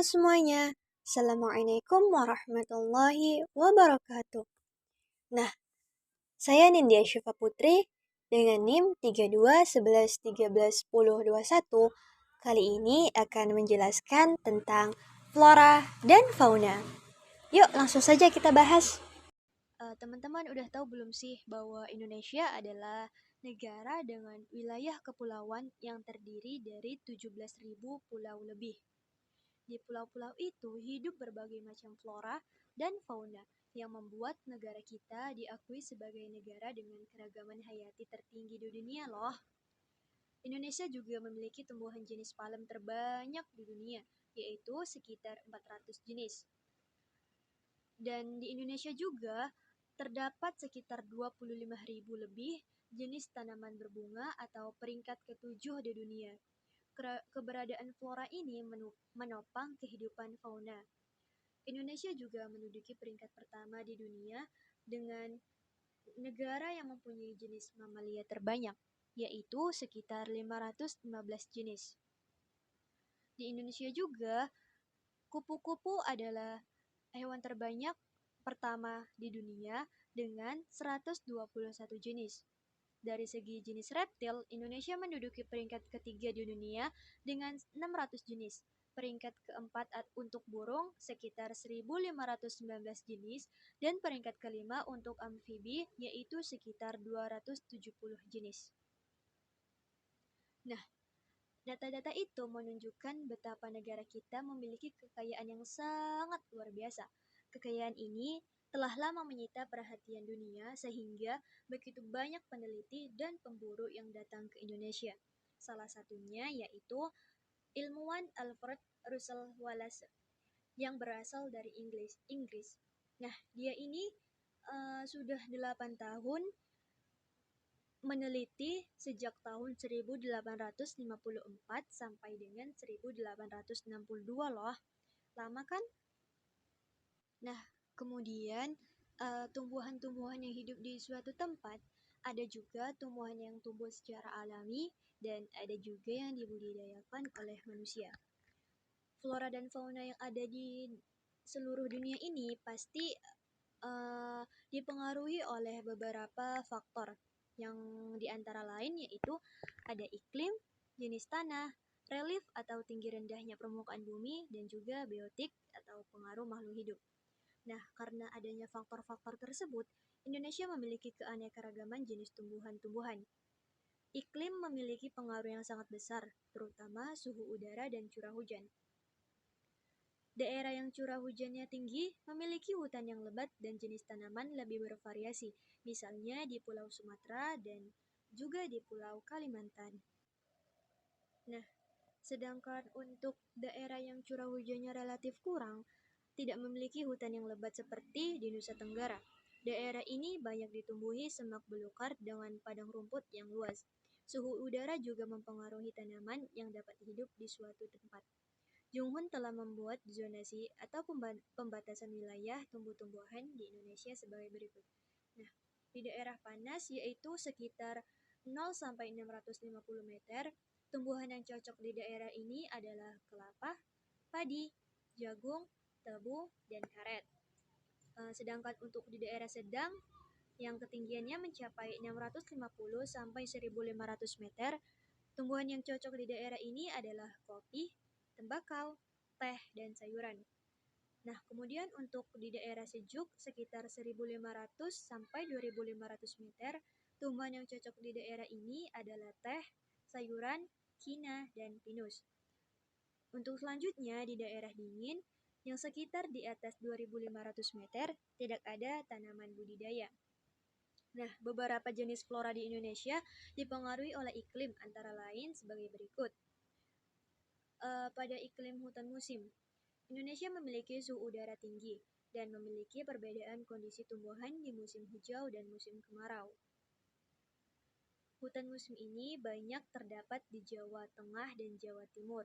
semuanya, Assalamualaikum warahmatullahi wabarakatuh. Nah, saya Nindya Syifa Putri dengan NIM 3211131021 kali ini akan menjelaskan tentang flora dan fauna. Yuk langsung saja kita bahas. Teman-teman udah tahu belum sih bahwa Indonesia adalah negara dengan wilayah kepulauan yang terdiri dari 17.000 pulau lebih. Di pulau-pulau itu hidup berbagai macam flora dan fauna yang membuat negara kita diakui sebagai negara dengan keragaman hayati tertinggi di dunia loh. Indonesia juga memiliki tumbuhan jenis palem terbanyak di dunia, yaitu sekitar 400 jenis. Dan di Indonesia juga terdapat sekitar 25.000 lebih jenis tanaman berbunga atau peringkat ke-7 di dunia. Keberadaan flora ini menopang kehidupan fauna. Indonesia juga menduduki peringkat pertama di dunia dengan negara yang mempunyai jenis mamalia terbanyak, yaitu sekitar 515 jenis. Di Indonesia juga, kupu-kupu adalah hewan terbanyak pertama di dunia dengan 121 jenis. Dari segi jenis reptil, Indonesia menduduki peringkat ketiga di dunia dengan 600 jenis. Peringkat keempat untuk burung sekitar 1.519 jenis dan peringkat kelima untuk amfibi yaitu sekitar 270 jenis. Nah, data-data itu menunjukkan betapa negara kita memiliki kekayaan yang sangat luar biasa. Kekayaan ini telah lama menyita perhatian dunia sehingga begitu banyak peneliti dan pemburu yang datang ke Indonesia. Salah satunya yaitu ilmuwan Alfred Russel Wallace yang berasal dari Inggris. Nah, dia ini sudah 8 tahun meneliti sejak tahun 1854 sampai dengan 1862 loh. Lama kan? Nah, kemudian tumbuhan-tumbuhan yang hidup di suatu tempat ada juga tumbuhan yang tumbuh secara alami dan ada juga yang dibudidayakan oleh manusia. Flora dan fauna yang ada di seluruh dunia ini pasti dipengaruhi oleh beberapa faktor yang diantara lain yaitu ada iklim, jenis tanah, relief atau tinggi rendahnya permukaan bumi, dan juga biotik atau pengaruh makhluk hidup. Nah, karena adanya faktor-faktor tersebut, Indonesia memiliki keanekaragaman jenis tumbuhan-tumbuhan. Iklim memiliki pengaruh yang sangat besar, terutama suhu udara dan curah hujan. Daerah yang curah hujannya tinggi memiliki hutan yang lebat dan jenis tanaman lebih bervariasi, misalnya di Pulau Sumatera dan juga di Pulau Kalimantan. Nah, sedangkan untuk daerah yang curah hujannya relatif kurang, tidak memiliki hutan yang lebat seperti di Nusa Tenggara. Daerah ini banyak ditumbuhi semak belukar dengan padang rumput yang luas. Suhu udara juga mempengaruhi tanaman yang dapat hidup di suatu tempat. Junghun telah membuat zonasi atau pembatasan wilayah tumbuh-tumbuhan di Indonesia sebagai berikut. Nah, di daerah panas yaitu sekitar 0-650 meter, tumbuhan yang cocok di daerah ini adalah kelapa, padi, jagung, tebu, dan karet. Sedangkan untuk di daerah sedang yang ketinggiannya mencapai 650 sampai 1.500 meter, tumbuhan yang cocok di daerah ini adalah kopi, tembakau, teh, dan sayuran. Nah, kemudian untuk di daerah sejuk sekitar 1.500 sampai 2.500 meter, tumbuhan yang cocok di daerah ini adalah teh, sayuran, kina, dan pinus. Untuk selanjutnya di daerah dingin yang sekitar di atas 2.500 meter tidak ada tanaman budidaya. Nah, beberapa jenis flora di Indonesia dipengaruhi oleh iklim antara lain sebagai berikut. Pada iklim hutan musim, Indonesia memiliki suhu udara tinggi dan memiliki perbedaan kondisi tumbuhan di musim hijau dan musim kemarau. Hutan musim ini banyak terdapat di Jawa Tengah dan Jawa Timur.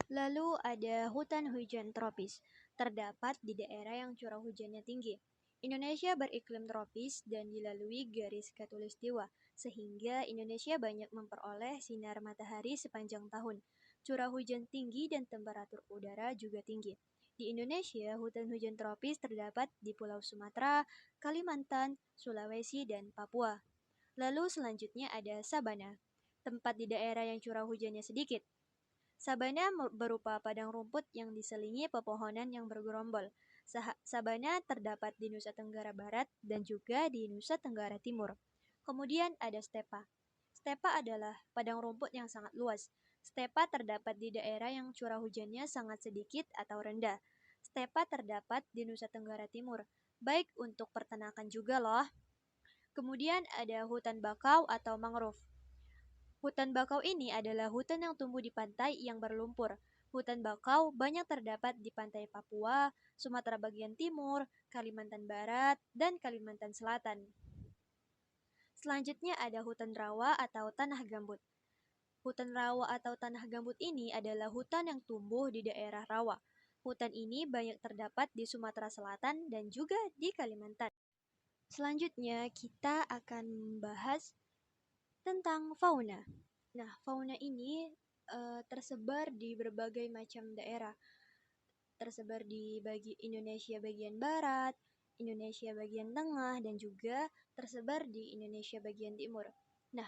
Lalu ada hutan hujan tropis, terdapat di daerah yang curah hujannya tinggi. Indonesia beriklim tropis dan dilalui garis khatulistiwa, sehingga Indonesia banyak memperoleh sinar matahari sepanjang tahun. curah hujan tinggi dan temperatur udara juga tinggi. Di Indonesia, hutan hujan tropis terdapat di Pulau Sumatera, Kalimantan, Sulawesi, dan Papua. Lalu selanjutnya ada sabana, tempat di daerah yang curah hujannya sedikit. Sabana berupa padang rumput yang diselingi pepohonan yang bergerombol. Sabana terdapat di Nusa Tenggara Barat dan juga di Nusa Tenggara Timur. Kemudian ada stepa. Stepa adalah padang rumput yang sangat luas. Stepa terdapat di daerah yang curah hujannya sangat sedikit atau rendah. Stepa terdapat di Nusa Tenggara Timur, baik untuk peternakan juga loh. Kemudian ada hutan bakau atau mangrove. Hutan bakau ini adalah hutan yang tumbuh di pantai yang berlumpur. Hutan bakau banyak terdapat di pantai Papua, Sumatera bagian timur, Kalimantan Barat, dan Kalimantan Selatan. Selanjutnya ada hutan rawa atau tanah gambut. Hutan rawa atau tanah gambut ini adalah hutan yang tumbuh di daerah rawa. Hutan ini banyak terdapat di Sumatera Selatan dan juga di Kalimantan. Selanjutnya kita akan membahas tentang fauna. Nah, fauna ini tersebar di berbagai macam daerah. Tersebar di Indonesia bagian barat, Indonesia bagian tengah, dan juga tersebar di Indonesia bagian timur. Nah,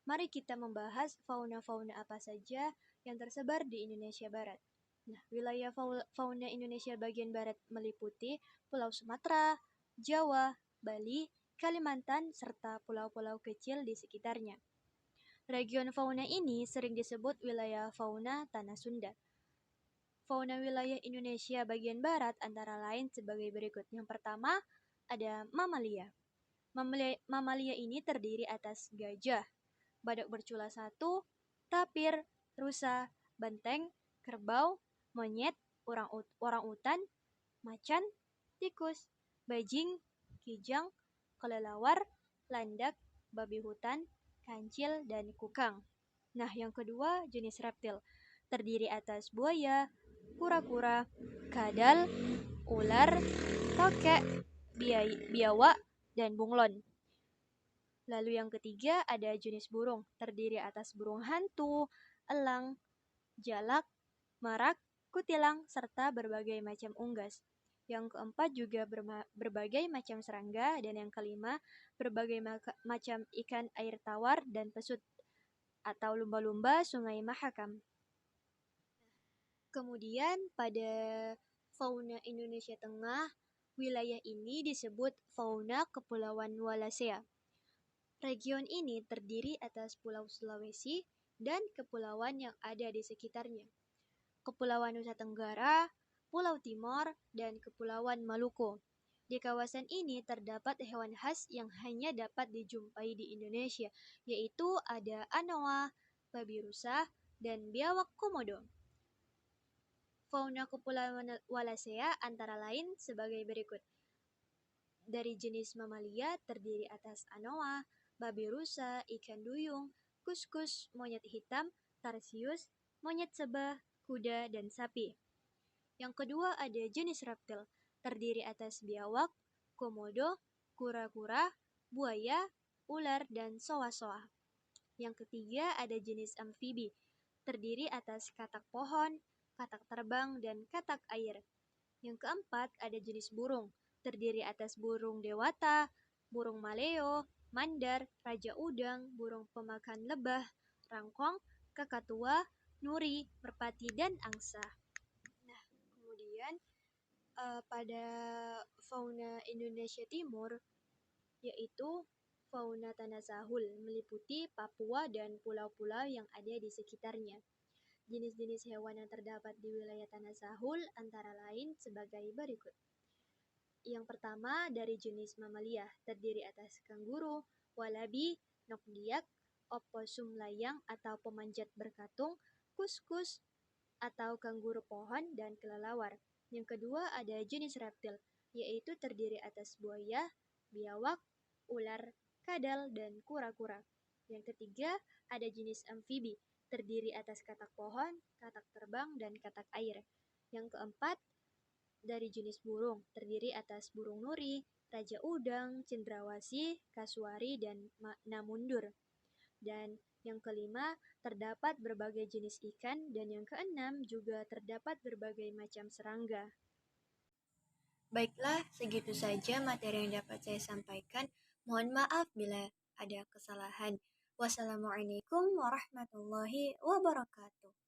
mari kita membahas fauna-fauna apa saja yang tersebar di Indonesia barat. Nah, wilayah fauna Indonesia bagian barat meliputi Pulau Sumatera, Jawa, Bali, Kalimantan, serta pulau-pulau kecil di sekitarnya. Region fauna ini sering disebut wilayah fauna Tanah Sunda. Fauna wilayah Indonesia bagian barat antara lain sebagai berikut. Yang pertama, ada mamalia. Mamalia ini terdiri atas gajah, badak bercula 1, tapir, rusa, banteng, kerbau, monyet, orang-utan, macan, tikus, bajing, kijang, kelelawar, landak, babi hutan, kancil, dan kukang. Nah, yang kedua jenis reptil, terdiri atas buaya, kura-kura, kadal, ular, tokek, biawak, dan bunglon. Lalu yang ketiga ada jenis burung, terdiri atas burung hantu, elang, jalak, merak, kutilang, serta berbagai macam unggas. Yang keempat juga berbagai macam serangga, dan yang kelima berbagai macam ikan air tawar dan pesut atau lumba-lumba sungai Mahakam. Kemudian pada fauna Indonesia Tengah, wilayah ini disebut fauna Kepulauan Wallacea. Region ini terdiri atas Pulau Sulawesi dan kepulauan yang ada di sekitarnya. Kepulauan Nusa Tenggara, Pulau Timor, dan Kepulauan Maluku. Di kawasan ini terdapat hewan khas yang hanya dapat dijumpai di Indonesia, yaitu ada anoa, babi rusa, dan biawak komodo. Fauna Kepulauan Wallacea antara lain sebagai berikut. Dari jenis mamalia terdiri atas anoa, babi rusa, ikan duyung, kuskus, monyet hitam, tarsius, monyet sebah, kuda, dan sapi. Yang kedua ada jenis reptil, terdiri atas biawak, komodo, kura-kura, buaya, ular, dan soa-soa. Yang ketiga ada jenis amfibi, terdiri atas katak pohon, katak terbang, dan katak air. Yang keempat ada jenis burung, terdiri atas burung dewata, burung maleo, mandar, raja udang, burung pemakan lebah, rangkong, kakatua, nuri, merpati, dan angsa. Nah, kemudian pada fauna Indonesia Timur, yaitu fauna Tanah Sahul, meliputi Papua dan pulau-pulau yang ada di sekitarnya. Jenis-jenis hewan yang terdapat di wilayah Tanah Sahul antara lain sebagai berikut. Yang pertama dari jenis mamalia, terdiri atas kanguru, walabi, nokdiak, oposum layang atau pemanjat berkatung, kuskus atau kanguru pohon, dan kelelawar. Yang kedua ada jenis reptil, yaitu terdiri atas buaya, biawak, ular, kadal, dan kura-kura. Yang ketiga ada jenis amfibi, terdiri atas katak pohon, katak terbang, dan katak air. Yang keempat dari jenis burung, terdiri atas burung nuri, raja udang, cendrawasih, kasuari, dan namundur. Dan yang kelima terdapat berbagai jenis ikan, dan yang keenam juga terdapat berbagai macam serangga. Baiklah, segitu saja materi yang dapat saya sampaikan. Mohon maaf bila ada kesalahan. Wassalamualaikum warahmatullahi wabarakatuh.